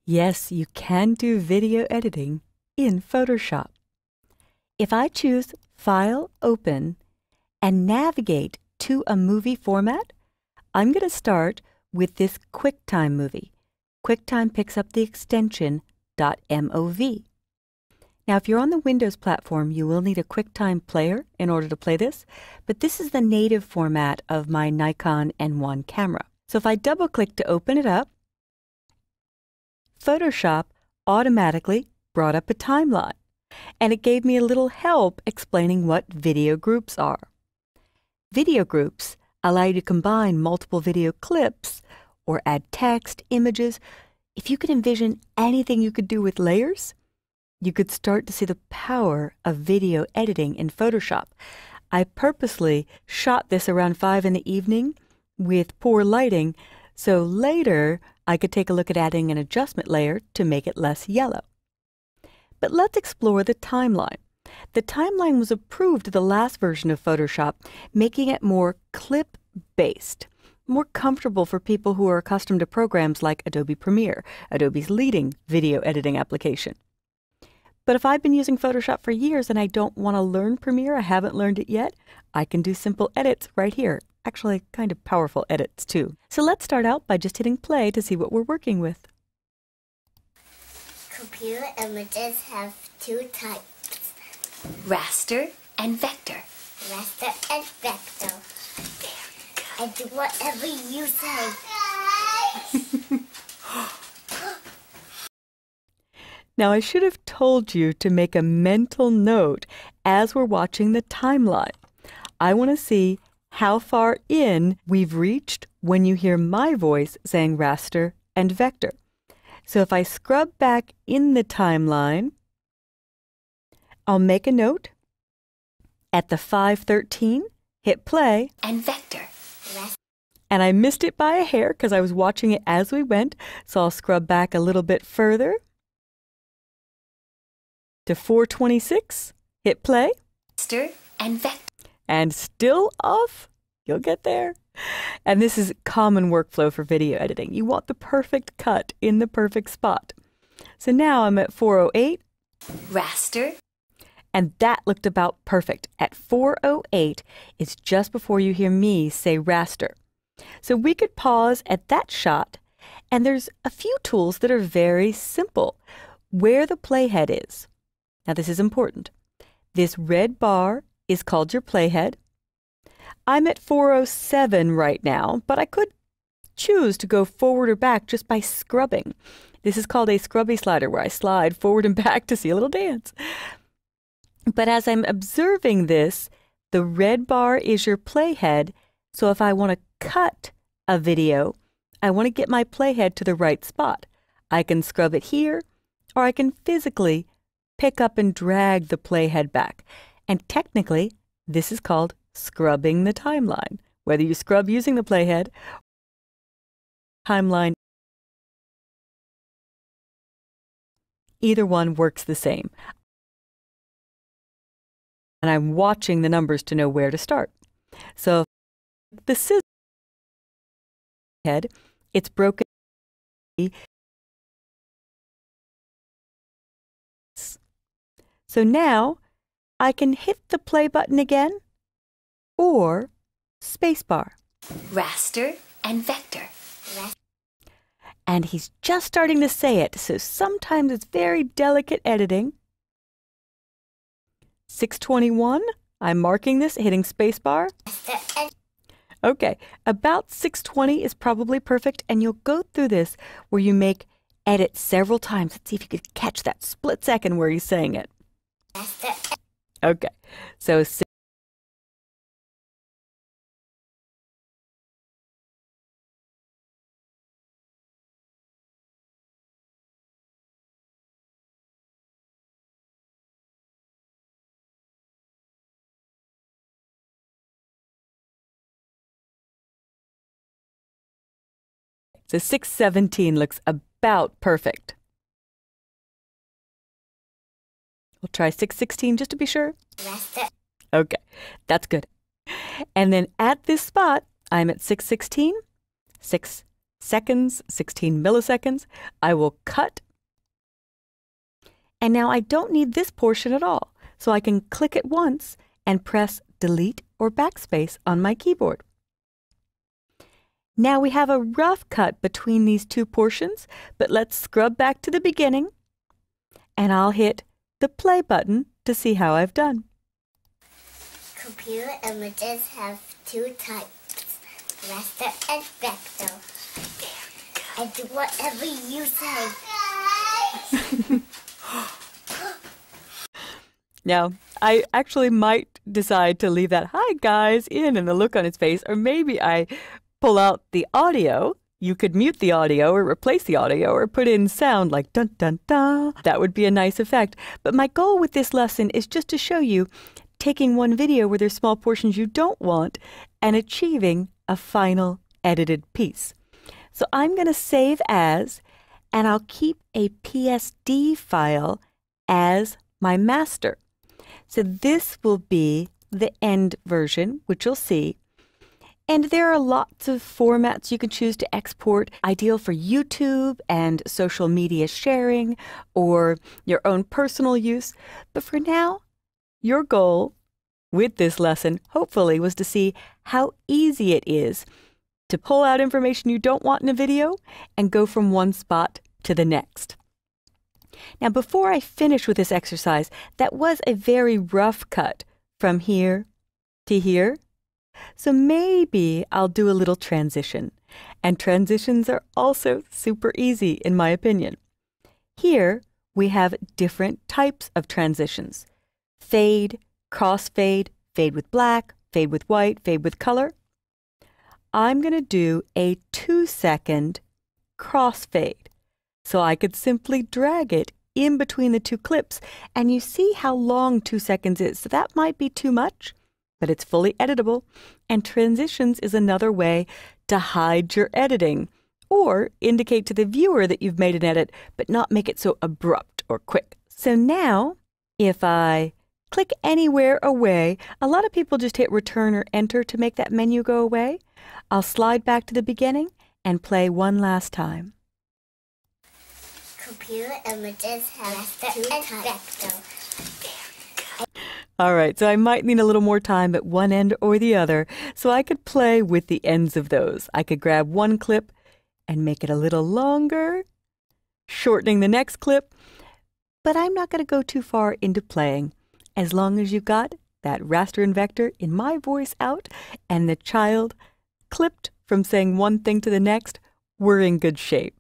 Yes, you can do video editing in Photoshop. If I choose File, Open, and navigate to a movie format, I'm going to start with this QuickTime movie. QuickTime picks up the extension .mov. Now, if you're on the Windows platform, you will need a QuickTime player in order to play this, but this is the native format of my Nikon N1 camera. So if I double-click to open it up, Photoshop automatically brought up a timeline, and it gave me a little help explaining what video groups are. Video groups allow you to combine multiple video clips or add text, images. If you could envision anything you could do with layers, you could start to see the power of video editing in Photoshop. I purposely shot this around 5 in the evening with poor lighting, so later I could take a look at adding an adjustment layer to make it less yellow. But let's explore the timeline. The timeline was approved to the last version of Photoshop, making it more clip-based, more comfortable for people who are accustomed to programs like Adobe Premiere, Adobe's leading video editing application. But if I've been using Photoshop for years and I don't want to learn Premiere, I haven't learned it yet, I can do simple edits right here. Actually, kind of powerful edits too. So let's start out by just hitting play to see what we're working with. Computer images have two types. Raster and vector. Raster and vector. I do whatever you say. Now, I should have told you to make a mental note as we're watching the timeline. I want to see how far in we've reached when you hear my voice saying raster and vector. So if I scrub back in the timeline, I'll make a note. At the 5:13, hit play. And vector. And I missed it by a hair because I was watching it as we went, so I'll scrub back a little bit further. To 4:26, hit play. Raster and vector. And still off. You'll get there. And this is common workflow for video editing. You want the perfect cut in the perfect spot. So now I'm at 4:08. Raster. And that looked about perfect. At 4:08, it's just before you hear me say raster. So we could pause at that shot, and there's a few tools that are very simple. Where the playhead is. Now this is important. This red bar is called your playhead. I'm at 4:07 right now, but I could choose to go forward or back just by scrubbing. This is called a scrubby slider, where I slide forward and back to see a little dance. But as I'm observing this, the red bar is your playhead, so if I want to cut a video, I want to get my playhead to the right spot. I can scrub it here, or I can physically pick up and drag the playhead back. And technically, this is called scrubbing the timeline. Whether you scrub using the playhead, timeline, either one works the same. And I'm watching the numbers to know where to start. So the scissors head, it's broken. So now I can hit the play button again or spacebar. Raster and vector. And he's just starting to say it, so sometimes it's very delicate editing. 6:21, I'm marking this, hitting spacebar. Okay, about 6:20 is probably perfect, and you'll go through this where you make edits several times. Let's see if you could catch that split second where he's saying it. Okay, so So 6:17 looks about perfect. We'll try 6:16 just to be sure. Okay, that's good. And then at this spot, I'm at 6:16, 6:17. seconds, 16 milliseconds. I will cut. And now I don't need this portion at all. So I can click it once and press Delete or Backspace on my keyboard. Now we have a rough cut between these two portions, but let's scrub back to the beginning. And I'll hit the play button to see how I've done. Computer images have two types, raster and vector. I do whatever you say. Now, I actually might decide to leave that "hi guys" in and the look on his face, or maybe I pull out the audio. You could mute the audio or replace the audio or put in sound like dun dun dun. That would be a nice effect. But my goal with this lesson is just to show you taking one video where there's small portions you don't want and achieving a final edited piece. So I'm going to save as, and I'll keep a PSD file as my master. So this will be the end version, which you'll see. And there are lots of formats you can choose to export, ideal for YouTube and social media sharing or your own personal use. But for now, your goal with this lesson, hopefully, was to see how easy it is to pull out information you don't want in a video and go from one spot to the next. Now, before I finish with this exercise, that was a very rough cut from here to here. So maybe I'll do a little transition. And transitions are also super easy, in my opinion. Here, we have different types of transitions. Fade, crossfade, fade with black, fade with white, fade with color. I'm going to do a 2-second crossfade. So I could simply drag it in between the two clips, and you see how long 2 seconds is. So that might be too much, but it's fully editable. And transitions is another way to hide your editing or indicate to the viewer that you've made an edit, but not make it so abrupt or quick. So now, if I click anywhere away, a lot of people just hit Return or Enter to make that menu go away. I'll slide back to the beginning and play one last time. Computer images have raster and vector. All right, so I might need a little more time at one end or the other, so I could play with the ends of those. I could grab one clip and make it a little longer, shortening the next clip, but I'm not going to go too far into playing. As long as you've got that raster and vector in my voice out and the child clipped from saying one thing to the next, we're in good shape.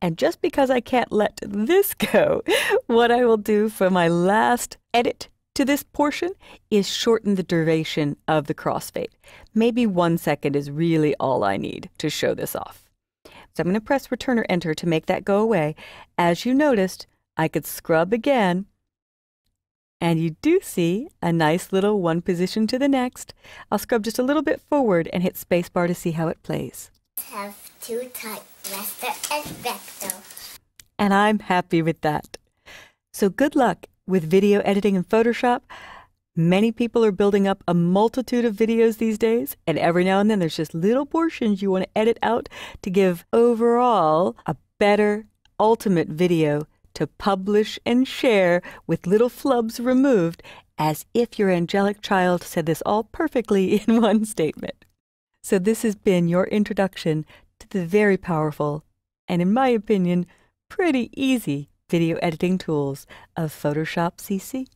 And just because I can't let this go, what I will do for my last edit to this portion is shorten the duration of the crossfade. Maybe 1 second is really all I need to show this off. So I'm going to press Return or Enter to make that go away. As you noticed, I could scrub again, and you do see a nice little one position to the next. I'll scrub just a little bit forward and hit spacebar to see how it plays. Have two types, raster and vector. And I'm happy with that. So good luck with video editing in Photoshop. Many people are building up a multitude of videos these days, and every now and then there's just little portions you want to edit out to give overall a better, ultimate video to publish and share with little flubs removed, as if your angelic child said this all perfectly in one statement. So this has been your introduction to the very powerful and, in my opinion, pretty easy video editing tools of Photoshop CC.